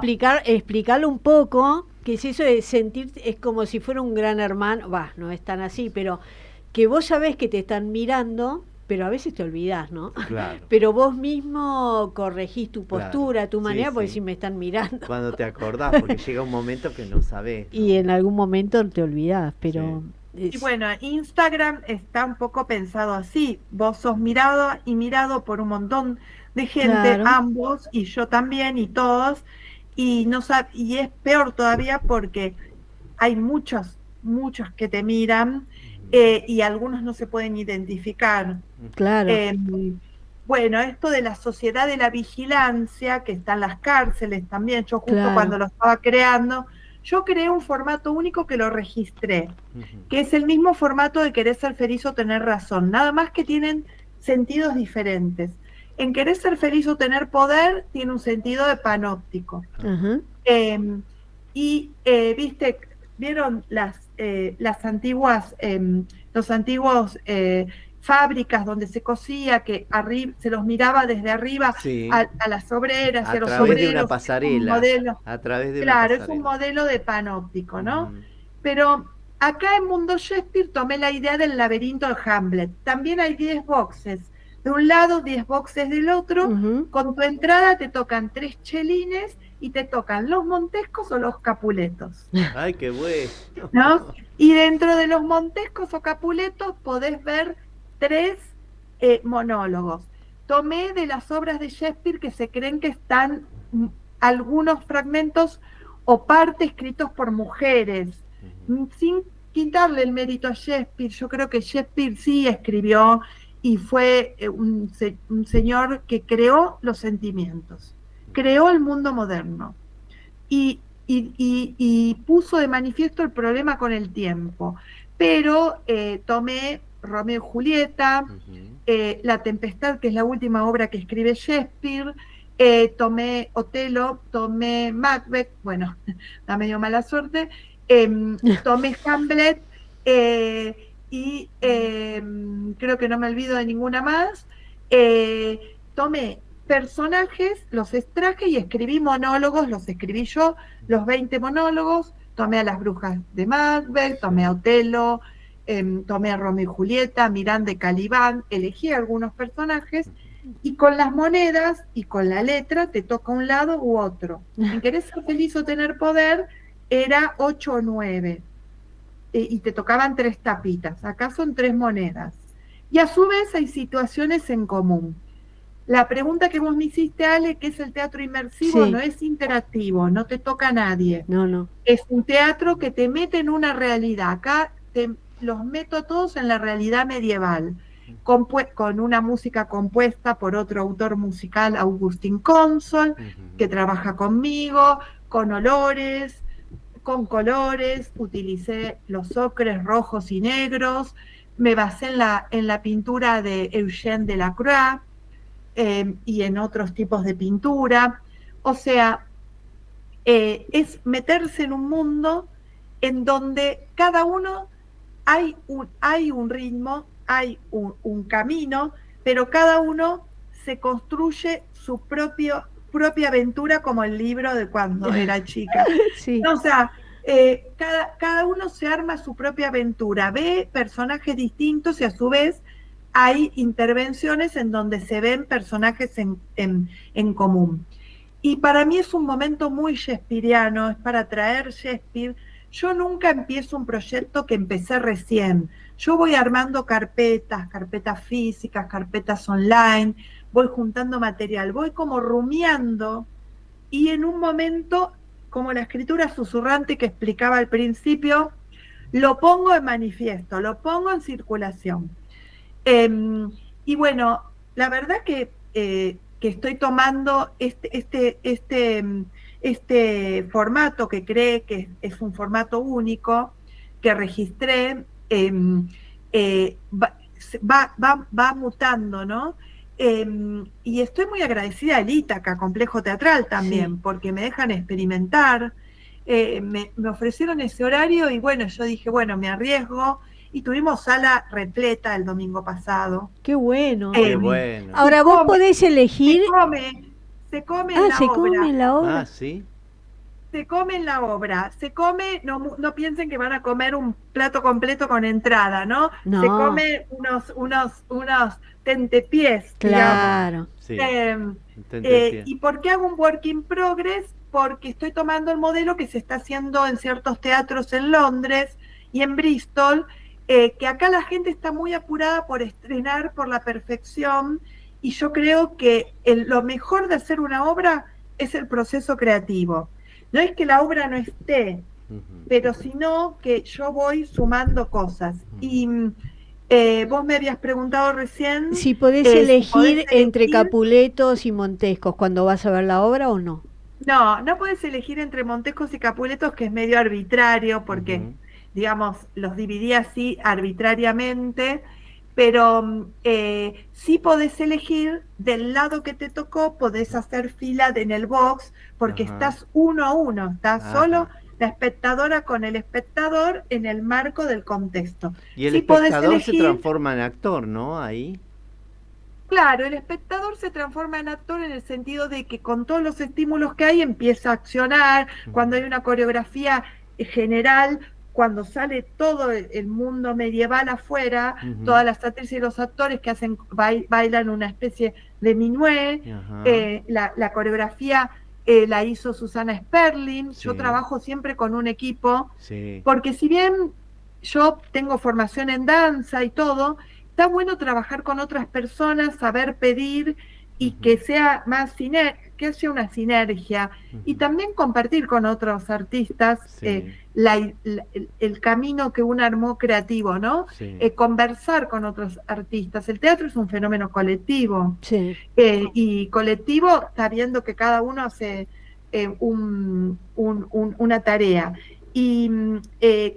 S2: explicarlo un poco, que es eso de sentir, es como si fuera un gran hermano, no es tan así, pero que vos sabés que te están mirando, pero a veces te olvidás, ¿no?
S3: Claro.
S2: Pero vos mismo corregís tu postura, tu manera, porque si me están mirando.
S3: Cuando te acordás, porque llega un momento que no sabés, ¿no?
S2: Y en algún momento te olvidás, pero...
S4: Y bueno, Instagram está un poco pensado así, vos sos mirado y mirado por un montón de gente, ambos, y yo también, y todos, y es peor todavía porque hay muchos que te miran, y algunos no se pueden identificar.
S2: Claro.
S4: Bueno, esto de la sociedad de la vigilancia, que está en las cárceles también, yo justo cuando lo estaba creando, yo creé un formato único que lo registré, que es el mismo formato de Querer ser feliz o tener razón, nada más que tienen sentidos diferentes. En Querer ser feliz o tener poder tiene un sentido de panóptico. ¿Vieron los antiguos fábricas donde se cosía, que se los miraba desde arriba
S3: Sí.
S4: a las obreras y a los
S3: través
S4: obreros.
S3: de una pasarela.
S4: Un modelo,
S3: A través de
S4: claro,
S3: una
S4: es un
S3: pasarela.
S4: modelo de panóptico, ¿no?
S3: Ujú.
S4: Pero acá en Mundo Shakespeare tomé la idea del laberinto de Hamlet. También hay 10 boxes. De un lado, 10 boxes del otro.
S2: Ujú.
S4: Con tu entrada te tocan 3 chelines y te tocan los Montescos o los Capuletos,
S3: Ay, qué bueno.
S4: ¿no? Y dentro de los Montescos o Capuletos podés ver 3 monólogos. Tomé de las obras de Shakespeare que se creen que están algunos fragmentos o parte escritos por mujeres, sin quitarle el mérito a Shakespeare. Yo creo que Shakespeare sí escribió y fue un señor que creó los sentimientos, creó el mundo moderno y puso de manifiesto el problema con el tiempo. Pero tomé Romeo y Julieta, La Tempestad, que es la última obra que escribe Shakespeare, tomé Otelo, tomé Macbeth, bueno, da medio mala suerte, tomé Hamlet, y creo que no me olvido de ninguna más. Tomé personajes, los extraje y escribí monólogos, los escribí yo, los 20 monólogos. Tomé a las brujas de Macbeth, tomé a Otelo, tomé a Romeo y Julieta, Miranda y Calibán, elegí algunos personajes y con las monedas y con la letra te toca un lado u otro. En Querés ser feliz o tener poder era 8 o 9 y te tocaban 3 tapitas, acá son 3 monedas. Y a su vez hay situaciones en común. La pregunta que vos me hiciste, Ale, ¿qué es el teatro inmersivo?
S2: Sí.
S4: No es interactivo, no te toca a nadie.
S2: No.
S4: Es un teatro que te mete en una realidad. Acá los meto a todos en la realidad medieval, con una música compuesta por otro autor musical, Agustín Consol, que trabaja conmigo, con olores, con colores, utilicé los ocres rojos y negros, me basé en la pintura de Eugène Delacroix, y en otros tipos de pintura. O sea, es meterse en un mundo en donde cada uno hay un ritmo, hay un camino, pero cada uno se construye su propia aventura, como el libro de cuando era chica.
S2: Sí.
S4: O sea, cada uno se arma su propia aventura, ve personajes distintos y a su vez hay intervenciones en donde se ven personajes en común. Y para mí es un momento muy shakespeariano, es para traer Shakespeare. Yo nunca empiezo un proyecto que empecé recién. Yo voy armando carpetas físicas, carpetas online, voy juntando material, voy como rumiando y en un momento, como la escritura susurrante que explicaba al principio, lo pongo en manifiesto, lo pongo en circulación. Y bueno, la verdad que estoy tomando este formato que cree que es un formato único, que registré, va mutando, ¿no? Y estoy muy agradecida al Ítaca, Complejo Teatral también, porque me dejan experimentar. Me ofrecieron ese horario y bueno, yo dije, bueno, me arriesgo. Y tuvimos sala repleta el domingo pasado.
S2: Qué bueno.
S3: Qué bueno.
S2: Ahora vos podés elegir.
S4: Se come
S2: Ah,
S4: en la
S2: se
S4: obra.
S2: come en la obra.
S3: Ah, sí.
S4: Se come en la obra. Se come, no piensen que van a comer un plato completo con entrada, ¿no?
S2: No.
S4: Se come unos tentepiés,
S2: Claro.
S4: digamos.
S3: Sí.
S4: ¿Y por qué hago un work in progress? Porque estoy tomando el modelo que se está haciendo en ciertos teatros en Londres y en Bristol, que acá la gente está muy apurada por estrenar, por la perfección, y yo creo que lo mejor de hacer una obra es el proceso creativo. No es que la obra no esté, pero sino que yo voy sumando cosas. Y vos me habías preguntado recién
S2: si podés elegir entre Capuletos y Montescos cuando vas a ver la obra o no.
S4: No podés elegir entre Montescos y Capuletos, que es medio arbitrario, porque digamos, los dividí así arbitrariamente, pero sí podés elegir del lado que te tocó, podés hacer fila en el box, porque estás 1 a 1, estás solo la espectadora con el espectador en el marco del contexto.
S3: Y el
S4: Sí podés
S3: espectador se
S4: elegir,
S3: transforma en actor, ¿no? Ahí.
S4: claro, el espectador se transforma en actor en el sentido de que con todos los estímulos que hay empieza a accionar, cuando hay una coreografía general, cuando sale todo el mundo medieval afuera, todas las actrices y los actores que hacen bailan una especie de minué, la coreografía la hizo Susana Sperling,
S3: Sí.
S4: yo trabajo siempre con un equipo,
S3: Sí.
S4: porque si bien yo tengo formación en danza y todo, está bueno trabajar con otras personas, saber pedir y que sea más que haya una sinergia y también compartir con otros artistas
S3: Sí.
S4: el camino que uno armó creativo, ¿no?
S3: Sí.
S4: Conversar con otros artistas. El teatro es un fenómeno colectivo
S2: Sí.
S4: y colectivo sabiendo que cada uno hace una tarea. Y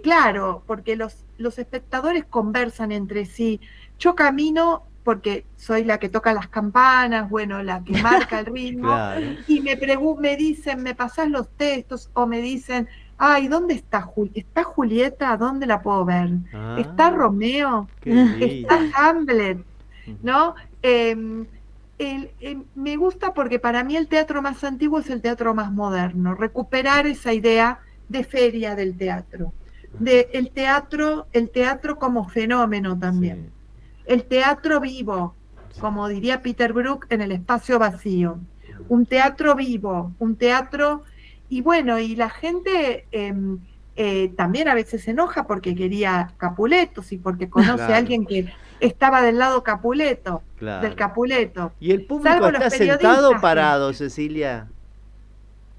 S4: claro, porque los espectadores conversan entre sí. Yo camino porque soy la que toca las campanas, bueno, la que marca el ritmo,
S3: Claro.
S4: y me dicen, me pasás los textos, o me dicen, ay, ¿dónde está Julieta? ¿Está Julieta? ¿Dónde la puedo ver? ¿Está Romeo?
S3: Qué lindo.
S4: ¿Está Hamlet? ¿No? Me gusta porque para mí el teatro más antiguo es el teatro más moderno, recuperar esa idea de feria del teatro, el teatro como fenómeno también,
S3: Sí.
S4: el teatro vivo, como diría Peter Brook en El espacio vacío, un teatro vivo, un teatro, y bueno, y la gente también a veces se enoja porque quería Capuletos y porque conoce a alguien que estaba del lado Capuleto, del Capuleto.
S3: ¿Y el público
S4: Salvo los
S3: está sentado o
S4: periodistas
S3: parado, Cecilia?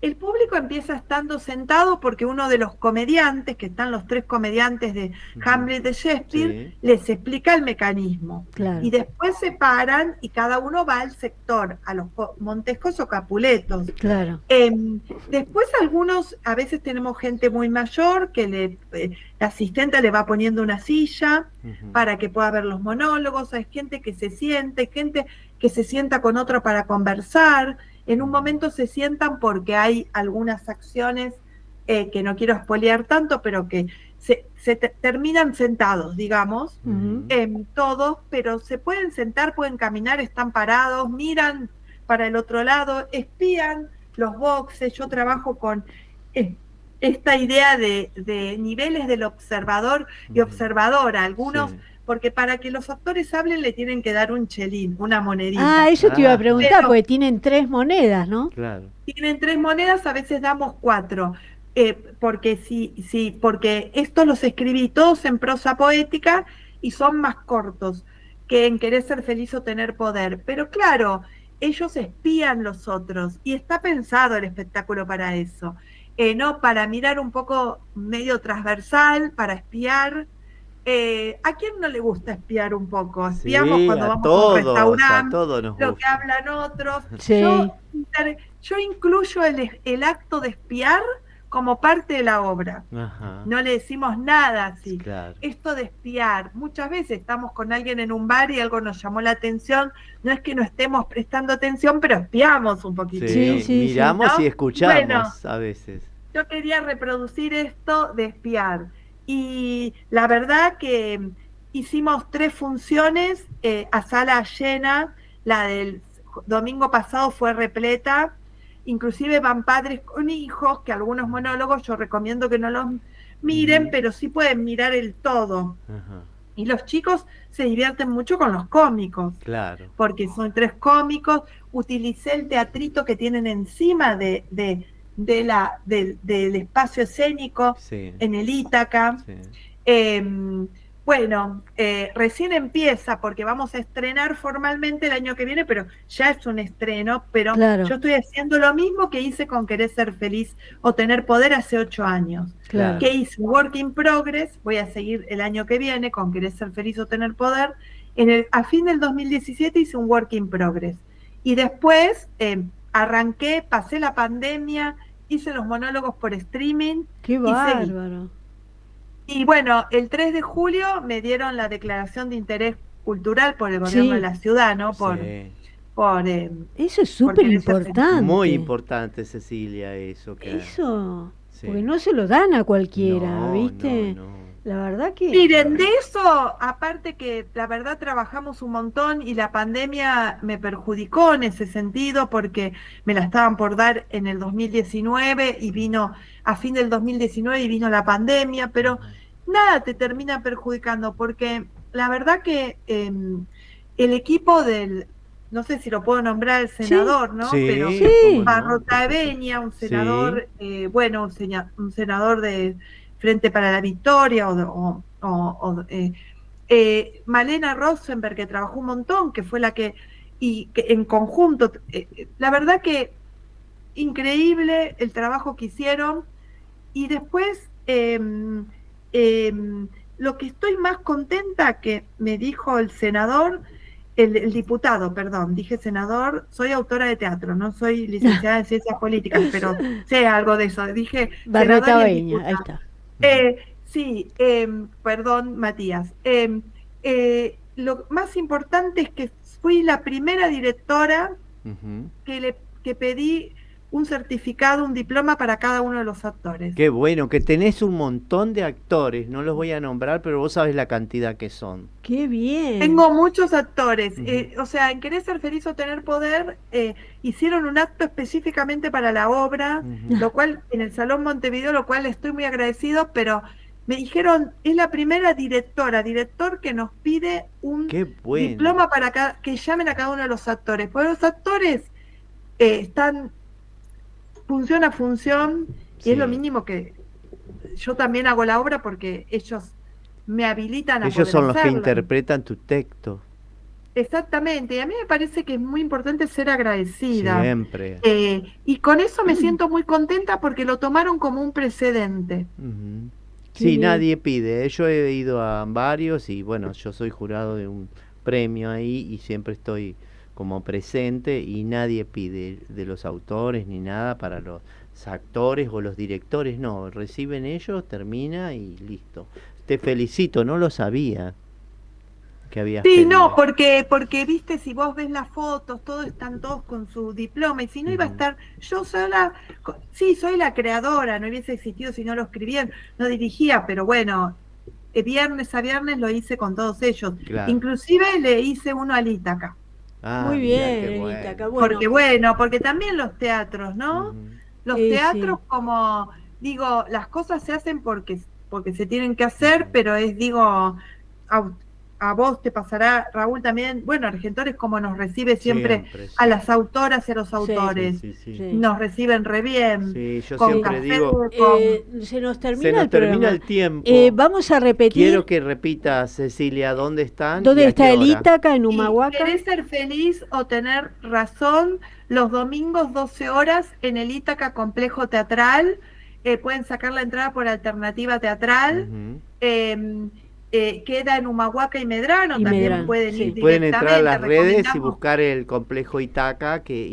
S4: El público empieza estando sentado porque uno de los comediantes, que están los tres comediantes de Hamlet de Shakespeare, les explica el mecanismo.
S2: Claro.
S4: Y después se paran y cada uno va al sector, a los Montescos o Capuletos.
S2: Claro.
S4: Después algunos, a veces tenemos gente muy mayor que la asistente le va poniendo una silla para que pueda ver los monólogos, hay gente que se siente, gente que se sienta con otro para conversar. En un momento se sientan porque hay algunas acciones que no quiero spoilear tanto, pero que se terminan sentados, digamos, todos, pero se pueden sentar, pueden caminar, están parados, miran para el otro lado, espían los boxes. Yo trabajo con esta idea de niveles del observador y observadora, algunos... Porque para que los actores hablen le tienen que dar un chelín, una monedita.
S2: Ah, eso te iba a preguntar, porque tienen 3 monedas, ¿no?
S3: Claro.
S4: Tienen 3 monedas, a veces damos 4. Porque porque estos los escribí todos en prosa poética y son más cortos que en Querer ser feliz o tener poder. Pero claro, ellos espían los otros y está pensado el espectáculo para eso. No para mirar un poco medio transversal, para espiar. ¿A quién no le gusta espiar un poco? Espiamos cuando vamos a un restaurante, lo que hablan otros.
S2: Sí.
S4: Yo incluyo el acto de espiar como parte de la obra. No le decimos nada así.
S3: Claro.
S4: Esto de espiar, muchas veces estamos con alguien en un bar y algo nos llamó la atención, no es que no estemos prestando atención, pero espiamos un poquito.
S3: Sí, miramos, ¿no? Y escuchamos, bueno, a veces.
S4: Yo quería reproducir esto de espiar. Y la verdad que hicimos 3 funciones a sala llena, la del domingo pasado fue repleta, inclusive van padres con hijos, que algunos monólogos yo recomiendo que no los miren, pero sí pueden mirar el todo. Y los chicos se divierten mucho con los cómicos,
S3: claro,
S4: porque son 3 cómicos. Utilicé el teatrito que tienen encima del espacio escénico, en el Ítaca. Bueno, recién empieza porque vamos a estrenar formalmente el año que viene, pero ya es un estreno, pero yo estoy haciendo lo mismo que hice con Querer ser feliz o tener poder hace 8 años. Que hice Work in Progress, voy a seguir el año que viene con Querer ser feliz o tener poder. A fin del 2017 hice un Work in Progress. Y después arranqué, pasé la pandemia, hice los monólogos por streaming.
S2: ¡Qué bárbaro!
S4: Y bueno, el 3 de julio me dieron la declaración de interés cultural por el gobierno de la ciudad, ¿no? Por por...
S2: Eso es
S4: porque
S2: súper importante.
S3: Muy importante, Cecilia, eso.
S2: Eso,
S3: Sí.
S2: porque no se lo dan a cualquiera,
S3: No,
S2: ¿viste?
S3: no.
S2: La verdad que...
S4: Miren, de eso, aparte que la verdad trabajamos un montón y la pandemia me perjudicó en ese sentido porque me la estaban por dar en el 2019 y vino a fin del 2019 y vino la pandemia, pero nada te termina perjudicando porque la verdad que el equipo no sé si lo puedo nombrar el senador, ¿no?
S3: Sí,
S4: Pero
S3: cómo no,
S4: Barrotaveña, un
S3: Sí.
S4: senador, bueno, un senador de Frente para la Victoria, Malena Rosenberg, que trabajó un montón, que fue la que en conjunto, la verdad que increíble el trabajo que hicieron. Y después, lo que estoy más contenta que me dijo el senador, el diputado, perdón, dije senador, soy autora de teatro, no soy licenciada en ciencias políticas, pero sé algo de eso. Dije senador y el
S2: Barrotaveña, ahí
S4: diputado.
S2: está.
S4: Sí, perdón, Matías. Lo más importante es que fui la primera directora que pedí un certificado, un diploma para cada uno de los actores.
S3: Qué bueno, que tenés un montón de actores, no los voy a nombrar, pero vos sabés la cantidad que son.
S2: ¡Qué bien!
S4: Tengo muchos actores, o sea, en Querer Ser Feliz o Tener Poder hicieron un acto específicamente para la obra, lo cual en el Salón Montevideo, lo cual estoy muy agradecido, pero me dijeron, es la primera director que nos pide un diploma para que llamen a cada uno de los actores, porque los actores están función a función, y es lo mínimo que yo también hago la obra porque ellos me habilitan a poder
S3: Ellos son los que
S4: hacerla.
S3: interpretan tu texto.
S4: Exactamente, y a mí me parece que es muy importante ser agradecida.
S3: Siempre.
S4: Y con eso me siento muy contenta porque lo tomaron como un precedente.
S3: Sí, nadie pide. Yo he ido a varios y bueno, yo soy jurado de un premio ahí y siempre estoy como presente y nadie pide de los autores ni nada para los actores o los directores, no, reciben ellos, termina y listo. Te felicito, no lo sabía que habías
S4: Sí,
S3: pedido.
S4: no, porque viste, si vos ves las fotos, están todos con su diploma, y si no iba a estar yo sola, sí, soy la creadora, no hubiese existido si no lo escribían, no dirigía, pero bueno, viernes a viernes lo hice con todos ellos.
S3: Claro.
S4: Inclusive le hice uno al Ítaca.
S2: Muy bien, Ítaca.
S4: Bueno. Porque también los teatros, ¿no? Los teatros, como digo, las cosas se hacen porque se tienen que hacer, pero digo, a vos te pasará, Raúl, también, bueno, Argentores como nos recibe siempre a las autoras y a los autores, nos reciben re bien.
S3: Sí, yo
S4: con
S3: siempre
S4: café,
S3: digo,
S2: se nos termina
S3: el tiempo.
S2: Vamos a repetir.
S3: Quiero que repitas, Cecilia, ¿dónde están?
S2: ¿Dónde está el Ítaca en Humahuaca?
S4: ¿Querés ser feliz o tener razón? Los domingos 12 horas en el Ítaca Complejo Teatral. Pueden sacar la entrada por Alternativa Teatral. Queda en Humahuaca y Medrano, también pueden ir directamente.
S3: Pueden entrar a las redes y buscar el complejo Ítaca, que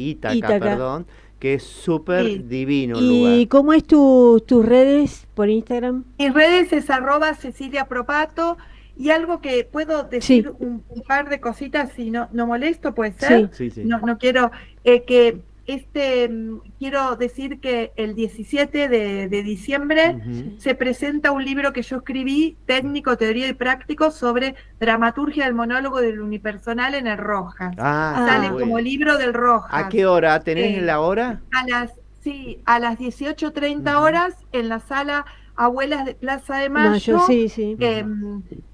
S3: es súper divino el lugar.
S2: ¿Y cómo es tus redes por Instagram?
S4: Mis redes es @Cecilia Propato, y algo que puedo decir un par de cositas si no molesto, puede ser.
S3: Sí.
S4: No quiero quiero decir que el 17 de diciembre se presenta un libro que yo escribí, técnico, teoría y práctico, sobre dramaturgia del monólogo del unipersonal en el Rojas. Sale como libro del Rojas.
S3: ¿A qué hora? ¿Tenés la hora?
S4: A las 18:30 horas en la sala Abuelas de Plaza de Mayo,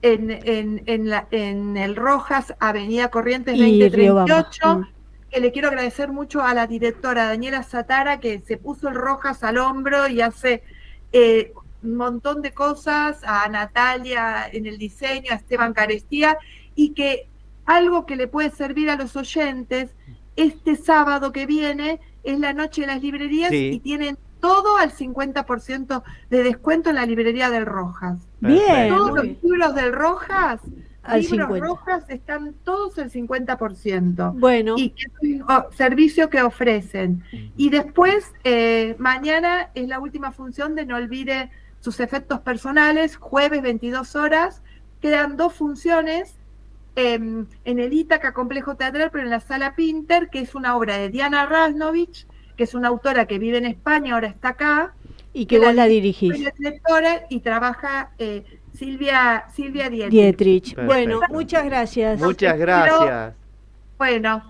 S4: en el Rojas, Avenida Corrientes 2038. Que le quiero agradecer mucho a la directora Daniela Satara, que se puso el Rojas al hombro y hace un montón de cosas, a Natalia en el diseño, a Esteban Carestía, y que algo que le puede servir a los oyentes, este sábado que viene es la noche de las librerías y tienen todo al 50% de descuento en la librería del Rojas.
S2: Bien.
S4: Todos los libros del Rojas, Rojas, están todos al 50%.
S2: Bueno.
S4: Y que es un servicio que ofrecen. Y después, mañana es la última función de No Olvide Sus Efectos Personales, jueves 22 horas. Quedan 2 funciones en el Ítaca Complejo Teatral, pero en la Sala Pinter, que es una obra de Diana Rasnovich, que es una autora que vive en España, ahora está acá.
S2: Y que vos la dirigís.
S4: La directora y trabaja Silvia
S2: Dietrich. Bueno, muchas gracias.
S3: Muchas gracias.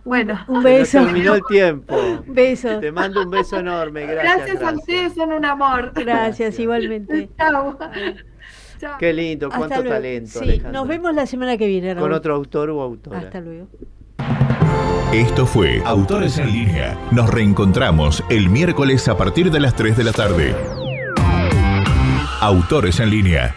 S4: Bueno.
S2: Un beso.
S3: Se terminó el tiempo.
S2: Un beso.
S3: Te mando un beso enorme. Gracias
S4: a ustedes, son un amor.
S2: Gracias, igualmente.
S4: Chao.
S3: Qué lindo, cuánto talento.
S2: Sí,
S3: Alejandra.
S2: nos vemos la semana que viene, Raúl.
S3: Con otro autor o autora.
S2: Hasta luego.
S1: Esto fue Autores en Línea. Nos reencontramos el miércoles a partir de las 3 de la tarde. Autores en Línea.